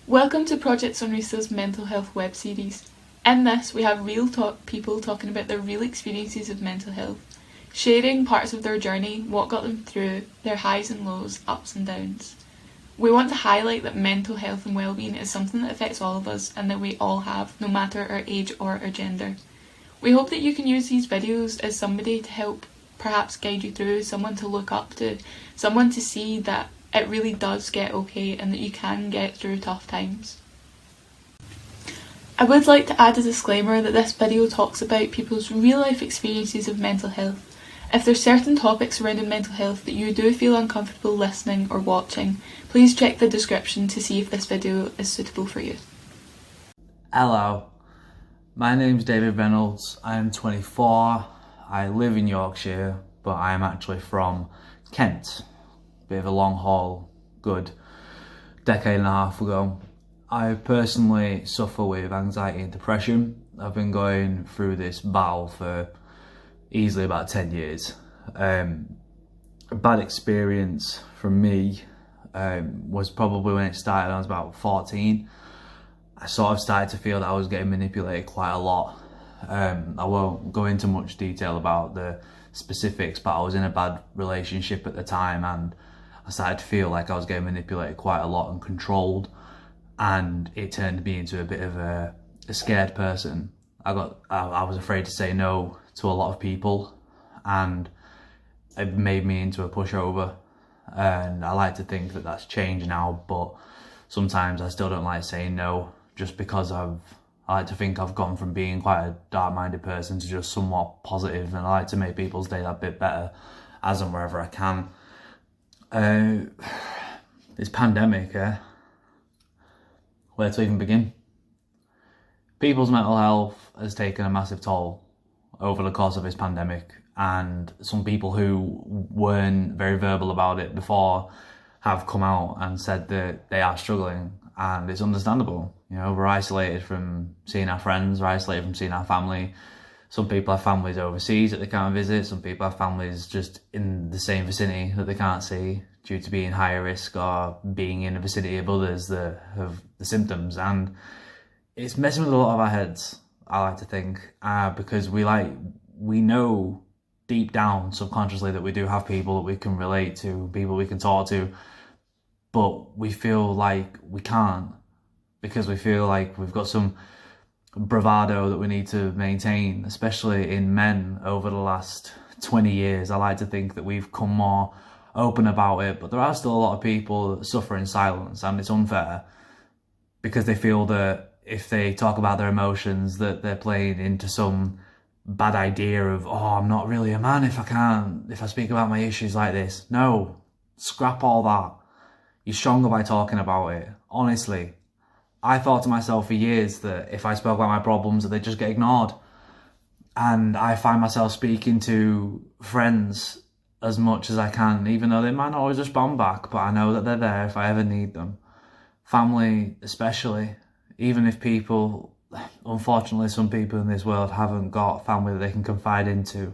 Welcome to Project Sonrisa's mental health web series. In this, we have people talking about their real experiences of mental health, sharing parts of their journey, what got them through, their highs and lows, ups and downs. We want to highlight that mental health and well-being is something that affects all of us and that we all have, no matter our age or our gender. We hope that you can use these videos as somebody to help perhaps guide you through, someone to look up to, someone to see that it really does get okay and that you can get through tough times. I would like to add a disclaimer that this video talks about people's real life experiences of mental health. If there's certain topics surrounding mental health that you do feel uncomfortable listening or watching, please check the description to see if this video is suitable for you. Hello, my name's David Reynolds. I'm 24. I live in Yorkshire, but I'm actually from Kent. Bit of a long haul, good decade and a half ago. I personally suffer with anxiety and depression. I've been going through this battle for easily about 10 years. A bad experience for me was probably when it started. I was about 14. I sort of started to feel that I was getting manipulated quite a lot. I won't go into much detail about the specifics, but I was in a bad relationship at the time and I started to feel like I was getting manipulated quite a lot and controlled, and it turned me into a bit of a scared person. I was afraid to say no to a lot of people, and it made me into a pushover. And I like to think that that's changed now, but sometimes I still don't like saying no, just because I like to think I've gone from being quite a dark-minded person to just somewhat positive, and I like to make people's day that bit better as and wherever I can. This pandemic, where to even begin? People's mental health has taken a massive toll over the course of this pandemic, and some people who weren't very verbal about it before have come out and said that they are struggling, and it's understandable. You know, we're isolated from seeing our friends, we're isolated from seeing our family. Some people have families overseas that they can't visit. Some people have families just in the same vicinity that they can't see due to being higher risk or being in the vicinity of others that have the symptoms. And it's messing with a lot of our heads, I like to think, because we know deep down subconsciously that we do have people that we can relate to, people we can talk to, but we feel like we can't, because we feel like we've got some bravado that we need to maintain, especially in men over the last 20 years. I like to think that we've come more open about it, but there are still a lot of people that suffer in silence, and it's unfair because they feel that if they talk about their emotions that they're playing into some bad idea of, oh, I'm not really a man if I speak about my issues like this. No, scrap all that. You're stronger by talking about it. Honestly, I thought to myself for years that if I spoke about my problems that they'd just get ignored. And I find myself speaking to friends as much as I can, even though they might not always respond back, but I know that they're there if I ever need them. Family especially, even if people, unfortunately some people in this world haven't got family that they can confide into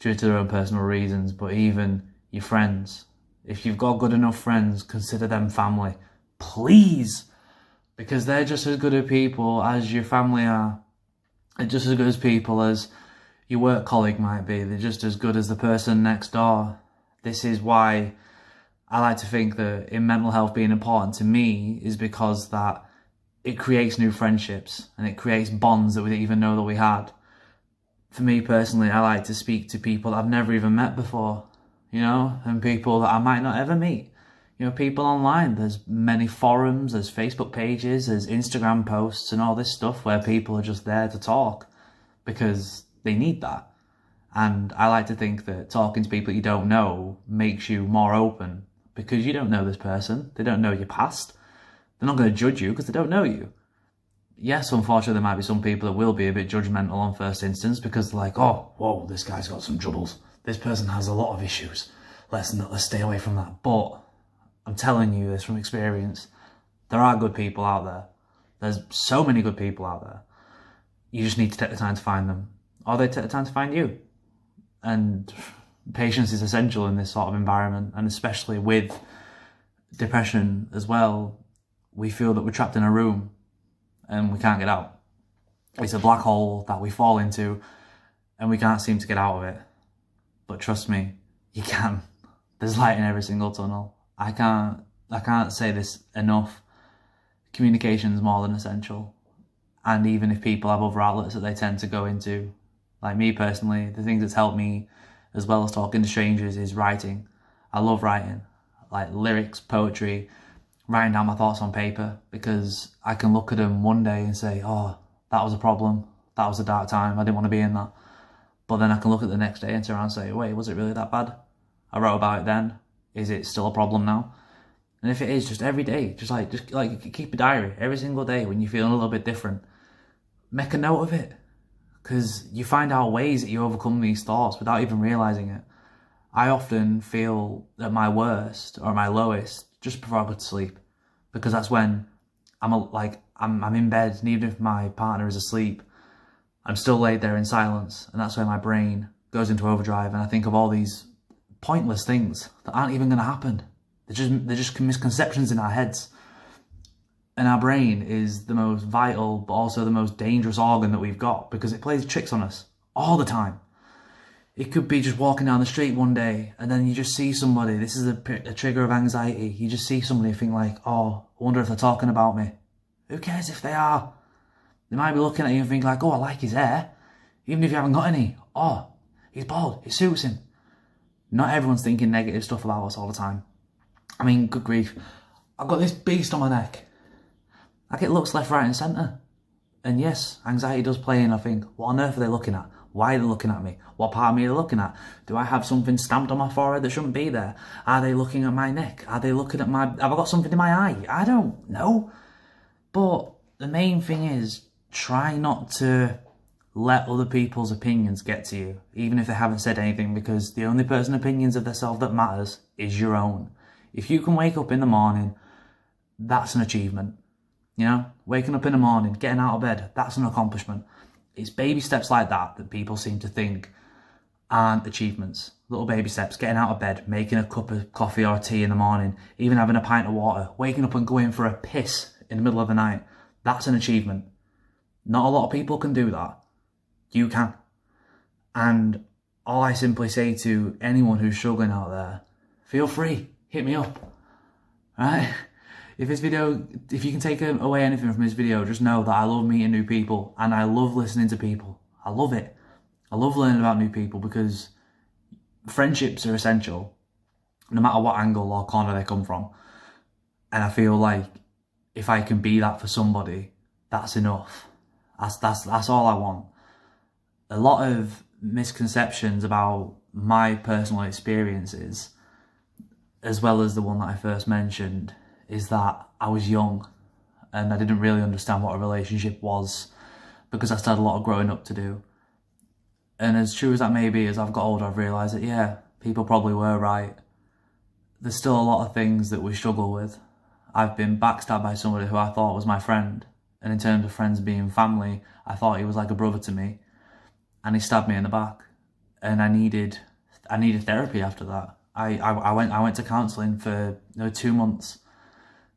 due to their own personal reasons, but even your friends. If you've got good enough friends, consider them family, please. Because they're just as good of people as your family are. They're just as good as people as your work colleague might be. They're just as good as the person next door. This is why I like to think that in mental health being important to me is because that it creates new friendships and it creates bonds that we didn't even know that we had. For me personally, I like to speak to people that I've never even met before, you know, and people that I might not ever meet. You know, people online, there's many forums, there's Facebook pages, there's Instagram posts and all this stuff where people are just there to talk because they need that. And I like to think that talking to people you don't know makes you more open because you don't know this person, they don't know your past, they're not going to judge you because they don't know you. Yes, unfortunately there might be some people that will be a bit judgmental on first instance because they're like, oh, whoa, this guy's got some troubles, this person has a lot of issues, let's stay away from that. But I'm telling you this from experience. There are good people out there. There's so many good people out there. You just need to take the time to find them. Or they take the time to find you. And patience is essential in this sort of environment, and especially with depression as well. we feel that we're trapped in a room and we can't get out. It's a black hole that we fall into and we can't seem to get out of it. But trust me, you can. There's light in every single tunnel. I can't say this enough. Communication is more than essential. And even if people have other outlets that they tend to go into, like me personally, the things that's helped me, as well as talking to strangers, is writing. I love writing, like lyrics, poetry, writing down my thoughts on paper, because I can look at them one day and say, oh, that was a problem, that was a dark time, I didn't want to be in that. But then I can look at the next day and turn around and say, wait, was it really that bad? I wrote about it then. Is it still a problem now? And if it is, just every day, just keep a diary every single day when you're feeling a little bit different. Make a note of it, because you find out ways that you overcome these thoughts without even realizing it. I often feel at my worst or my lowest just before I go to sleep, because that's when I'm in bed, and even if my partner is asleep, I'm still laid there in silence, and that's when my brain goes into overdrive and I think of all these pointless things that aren't even going to happen. They're just misconceptions in our heads. And our brain is the most vital, but also the most dangerous organ that we've got, because it plays tricks on us all the time. It could be just walking down the street one day and then you just see somebody. This is a trigger of anxiety. You just see somebody and think like, oh, I wonder if they're talking about me. Who cares if they are? They might be looking at you and think like, oh, I like his hair. Even if you haven't got any. Oh, he's bald. It suits him. Not everyone's thinking negative stuff about us all the time. I mean, good grief. I've got this beast on my neck. I get looks left, right and centre. And yes, anxiety does play in. I think, what on earth are they looking at? Why are they looking at me? What part of me are they looking at? Do I have something stamped on my forehead that shouldn't be there? Are they looking at my neck? Are they looking at have I got something in my eye? I don't know. But the main thing is, try not to let other people's opinions get to you, even if they haven't said anything, because the only person's opinions of themselves that matters is your own. If you can wake up in the morning, that's an achievement. You know, waking up in the morning, getting out of bed, that's an accomplishment. It's baby steps like that that people seem to think aren't achievements. Little baby steps, getting out of bed, making a cup of coffee or tea in the morning, even having a pint of water, waking up and going for a piss in the middle of the night. That's an achievement. Not a lot of people can do that. You can. And all I simply say to anyone who's struggling out there, feel free, hit me up, right? If you can take away anything from this video, just know that I love meeting new people and I love listening to people. I love it. I love learning about new people, because friendships are essential, no matter what angle or corner they come from. And I feel like if I can be that for somebody, that's enough. That's all I want. A lot of misconceptions about my personal experiences, as well as the one that I first mentioned, is that I was young and I didn't really understand what a relationship was, because I still had a lot of growing up to do. And as true as that may be, as I've got older, I've realised that, yeah, people probably were right. There's still a lot of things that we struggle with. I've been backstabbed by somebody who I thought was my friend. And in terms of friends being family, I thought he was like a brother to me. And he stabbed me in the back. And I needed therapy after that. I went to counselling for 2 months,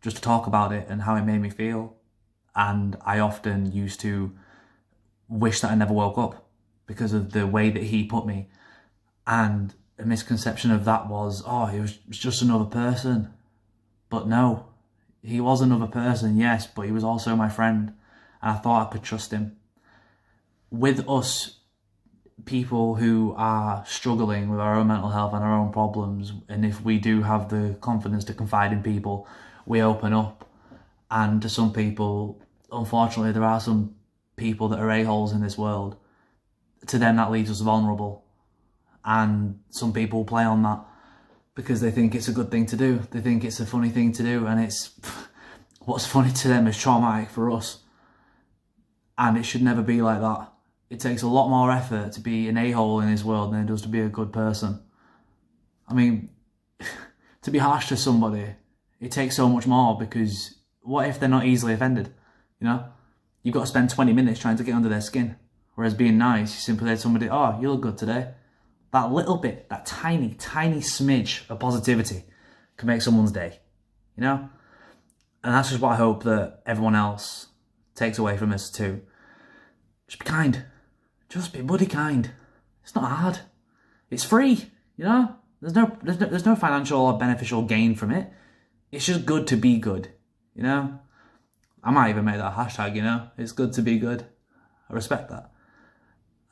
just to talk about it and how it made me feel. And I often used to wish that I never woke up because of the way that he put me. And a misconception of that was, oh, he was just another person. But no, he was another person, yes, but he was also my friend. And I thought I could trust him. With us, people who are struggling with our own mental health and our own problems, and if we do have the confidence to confide in people, we open up. And to some people, unfortunately, there are some people that are a-holes in this world. To them, that leaves us vulnerable. And some people play on that because they think it's a good thing to do. They think it's a funny thing to do, and it's what's funny to them is traumatic for us. And it should never be like that. It takes a lot more effort to be an a-hole in this world than it does to be a good person. I mean, to be harsh to somebody, it takes so much more, because what if they're not easily offended? You know, you've got to spend 20 minutes trying to get under their skin. Whereas being nice, you simply say to somebody, oh, you look good today. That little bit, that tiny, tiny smidge of positivity can make someone's day, you know? And that's just what I hope that everyone else takes away from this too. Just be kind. Just be bloody kind. It's not hard. It's free, you know? There's no financial or beneficial gain from it. It's just good to be good, you know? I might even make that a hashtag, you know? It's good to be good. I respect that.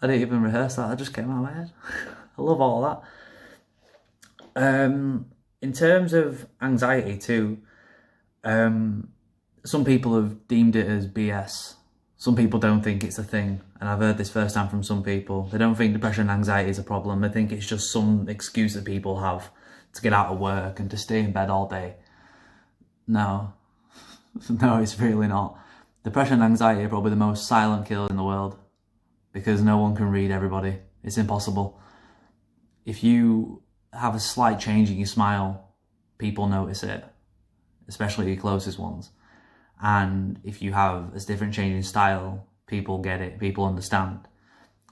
I didn't even rehearse that. That just came out of my head. I love all of that. In terms of anxiety too, some people have deemed it as BS. Some people don't think it's a thing, and I've heard this firsthand from some people. They don't think depression and anxiety is a problem. They think it's just some excuse that people have to get out of work and to stay in bed all day. No. No, it's really not. Depression and anxiety are probably the most silent killers in the world because no one can read everybody. It's impossible. If you have a slight change in your smile, people notice it, especially your closest ones. And if you have a different change in style, people get it, people understand.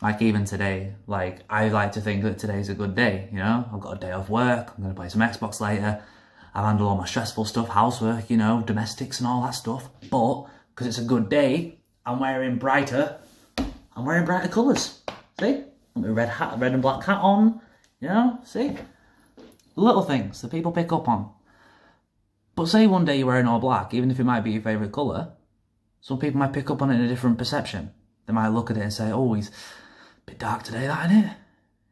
Like even today, like I like to think that today's a good day, you know? I've got a day off work, I'm going to play some Xbox later, I've handled all my stressful stuff, housework, you know, domestics and all that stuff. But, because it's a good day, I'm wearing brighter colours. See? I've got a red and black hat on, you know, see? The little things that people pick up on. But say one day you're wearing all black, even if it might be your favourite colour, some people might pick up on it in a different perception. They might look at it and say, oh, he's a bit dark today, that, isn't it?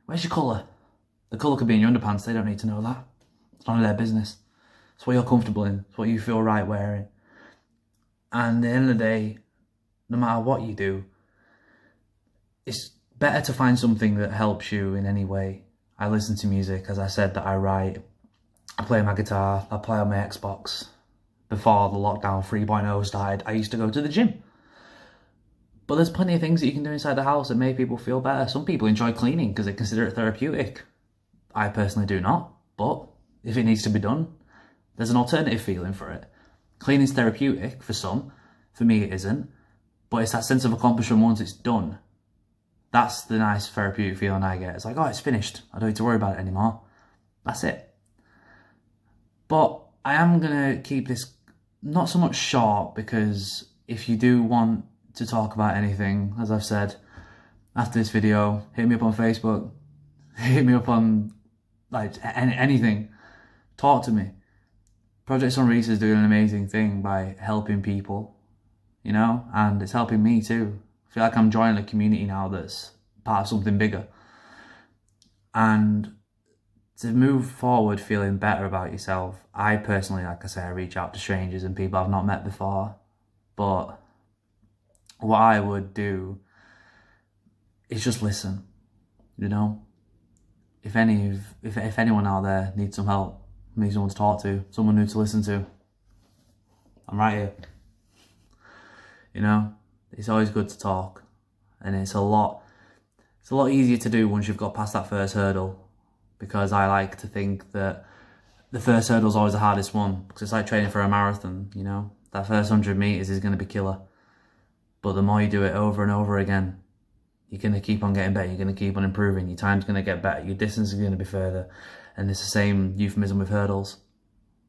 Where's your colour? The colour could be in your underpants, they don't need to know that. It's none of their business. It's what you're comfortable in, it's what you feel right wearing. And at the end of the day, no matter what you do, it's better to find something that helps you in any way. I listen to music, as I said, that I write. I play my guitar, I play on my Xbox. Before the lockdown 3.0 started, I used to go to the gym. But there's plenty of things that you can do inside the house that make people feel better. Some people enjoy cleaning because they consider it therapeutic. I personally do not, but if it needs to be done, there's an alternative feeling for it. Cleaning's therapeutic for some, for me it isn't, but it's that sense of accomplishment once it's done. That's the nice therapeutic feeling I get. It's like, oh, it's finished. I don't need to worry about it anymore. That's it. But I am going to keep this not so much short, because if you do want to talk about anything, as I've said, after this video, hit me up on Facebook, hit me up on like anything, talk to me. Project Sonrisa is doing an amazing thing by helping people, you know, and it's helping me too. I feel like I'm joining a community now that's part of something bigger. And to move forward feeling better about yourself, I personally, like I say, I reach out to strangers and people I've not met before. But what I would do is just listen, you know? If anyone out there needs some help, needs someone to talk to, someone new to listen to, I'm right here. You know? It's always good to talk. And it's a lot easier to do once you've got past that first hurdle. Because I like to think that the first hurdle is always the hardest one, because it's like training for a marathon, you know? That first 100 metres is going to be killer. But the more you do it over and over again, you're going to keep on getting better, you're going to keep on improving, your time's going to get better, your distance is going to be further. And it's the same euphemism with hurdles.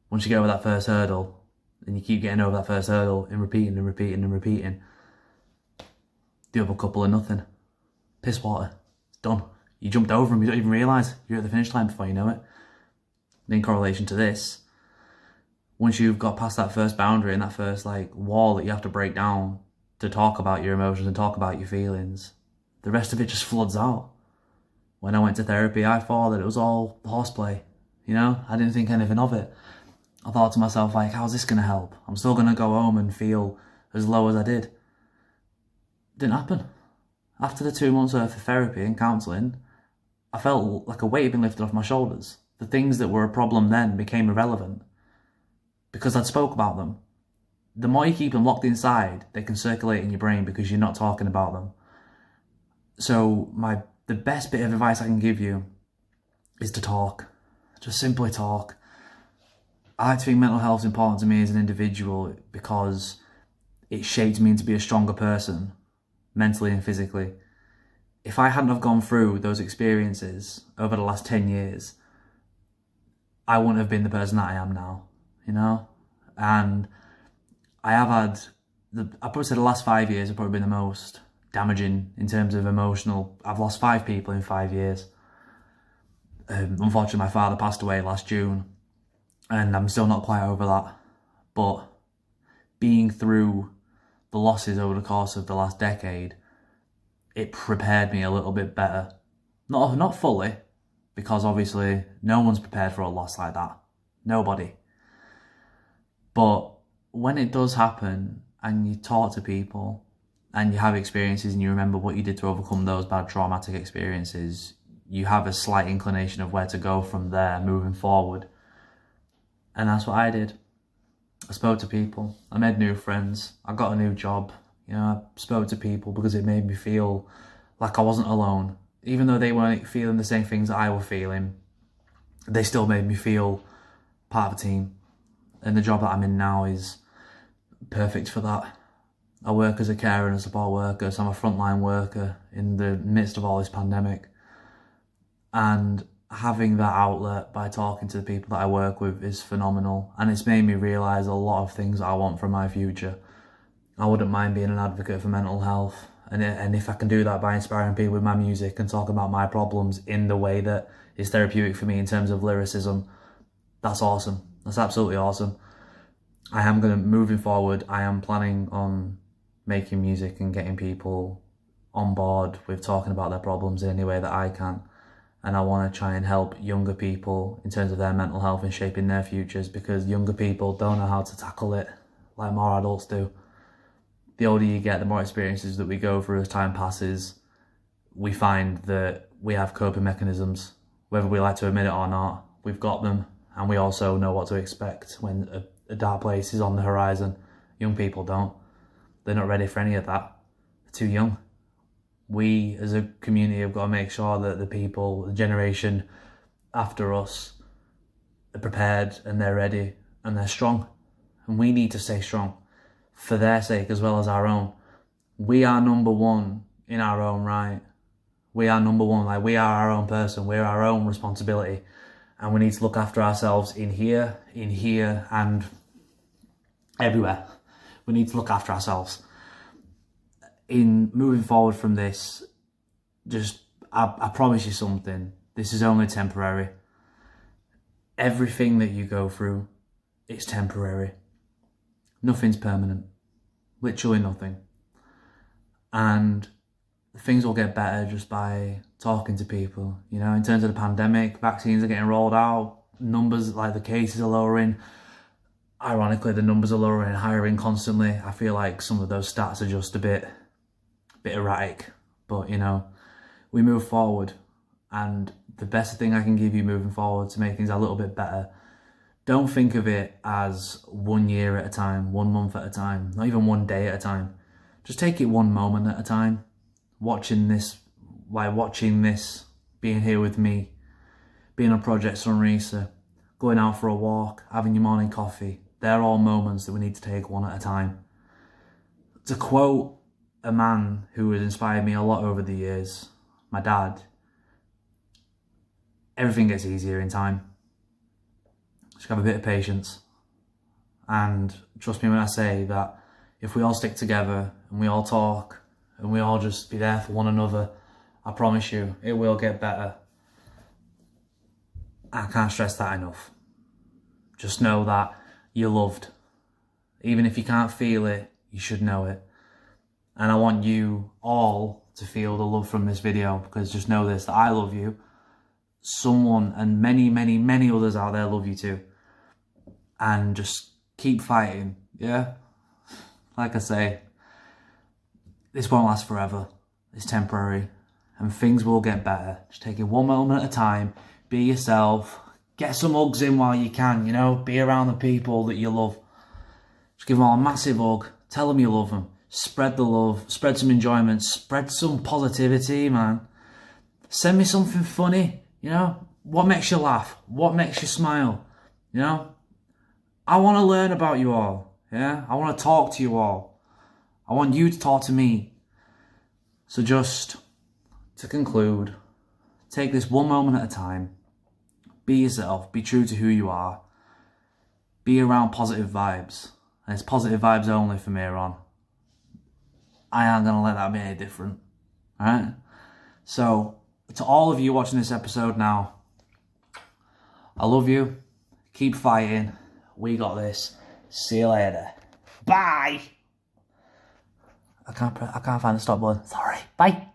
Once you get over that first hurdle, and you keep getting over that first hurdle and repeating and repeating and repeating, do up a couple of nothing. Piss water. It's done. You jumped over them, you don't even realise you're at the finish line before you know it. And in correlation to this, once you've got past that first boundary and that first like wall that you have to break down to talk about your emotions and talk about your feelings, the rest of it just floods out. When I went to therapy, I thought that it was all horseplay, you know? I didn't think anything of it. I thought to myself, like, how's this going to help? I'm still going to go home and feel as low as I did. Didn't happen. After the 2 months worth of therapy and counselling, I felt like a weight had been lifted off my shoulders. The things that were a problem then became irrelevant because I'd spoke about them. The more you keep them locked inside, they can circulate in your brain because you're not talking about them. So the best bit of advice I can give you is to talk. Just simply talk. I like to think mental health is important to me as an individual because it shaped me into be a stronger person, mentally and physically. If I hadn't have gone through those experiences over the last 10 years, I wouldn't have been the person that I am now, you know? And I have had, I probably say the last 5 years have probably been the most damaging in terms of emotional. I've lost 5 people in 5 years. Unfortunately, my father passed away last June, and I'm still not quite over that. But being through the losses over the course of the last decade, it prepared me a little bit better. Not fully, because obviously no one's prepared for a loss like that. Nobody. But when it does happen and you talk to people and you have experiences and you remember what you did to overcome those bad traumatic experiences, you have a slight inclination of where to go from there moving forward. And that's what I did. I spoke to people, I made new friends, I got a new job. You know, I spoke to people because it made me feel like I wasn't alone. Even though they weren't feeling the same things that I were feeling, they still made me feel part of a team. And the job that I'm in now is perfect for that. I work as a carer and a support worker, so I'm a frontline worker in the midst of all this pandemic. And having that outlet by talking to the people that I work with is phenomenal. And it's made me realise a lot of things that I want from my future. I wouldn't mind being an advocate for mental health. And if I can do that by inspiring people with my music and talking about my problems in the way that is therapeutic for me in terms of lyricism, that's awesome. That's absolutely awesome. Moving forward, I am planning on making music and getting people on board with talking about their problems in any way that I can. And I want to try and help younger people in terms of their mental health and shaping their futures, because younger people don't know how to tackle it like more adults do. The older you get, the more experiences that we go through as time passes, we find that we have coping mechanisms. Whether we like to admit it or not, we've got them, and we also know what to expect when a dark place is on the horizon. Young people don't. They're not ready for any of that. They're too young. We as a community have got to make sure that the people, the generation after us, are prepared and they're ready and they're strong. And we need to stay strong for their sake as well as our own. We are number one in our own right. We are number one, like we are our own person. We're our own responsibility. And we need to look after ourselves in here, and everywhere. We need to look after ourselves. In moving forward from this, I promise you something. This is only temporary. Everything that you go through, it's temporary. Nothing's permanent. Literally nothing. And things will get better just by talking to people. You know, in terms of the pandemic, vaccines are getting rolled out. Numbers, like the cases are lowering. Ironically, the numbers are lowering and hiring constantly. I feel like some of those stats are just a bit erratic. But, you know, we move forward. And the best thing I can give you moving forward to make things a little bit better, don't think of it as 1 year at a time, 1 month at a time, not even 1 day at a time. Just take it one moment at a time. Watching this, being here with me, being on Project Sonrisa, going out for a walk, having your morning coffee. They're all moments that we need to take one at a time. To quote a man who has inspired me a lot over the years, my dad, everything gets easier in time. Just have a bit of patience. And trust me when I say that if we all stick together and we all talk and we all just be there for one another, I promise you, it will get better. I can't stress that enough. Just know that you're loved. Even if you can't feel it, you should know it. And I want you all to feel the love from this video, because just know this, that I love you. Someone and many, many, many others out there love you too. And just keep fighting, yeah? Like I say, this won't last forever. It's temporary. And things will get better. Just take it one moment at a time. Be yourself. Get some hugs in while you can, you know? Be around the people that you love. Just give them all a massive hug. Tell them you love them. Spread the love. Spread some enjoyment. Spread some positivity, man. Send me something funny, you know? What makes you laugh? What makes you smile? You know? I want to learn about you all, yeah? I want to talk to you all. I want you to talk to me. So just to conclude, take this one moment at a time. Be yourself. Be true to who you are. Be around positive vibes. and it's positive vibes only from here on. I ain't gonna let that be any different. Alright? So, to all of you watching this episode now, I love you. Keep fighting. We got this. See you later. Bye! I can't find the stop button. Sorry. Bye.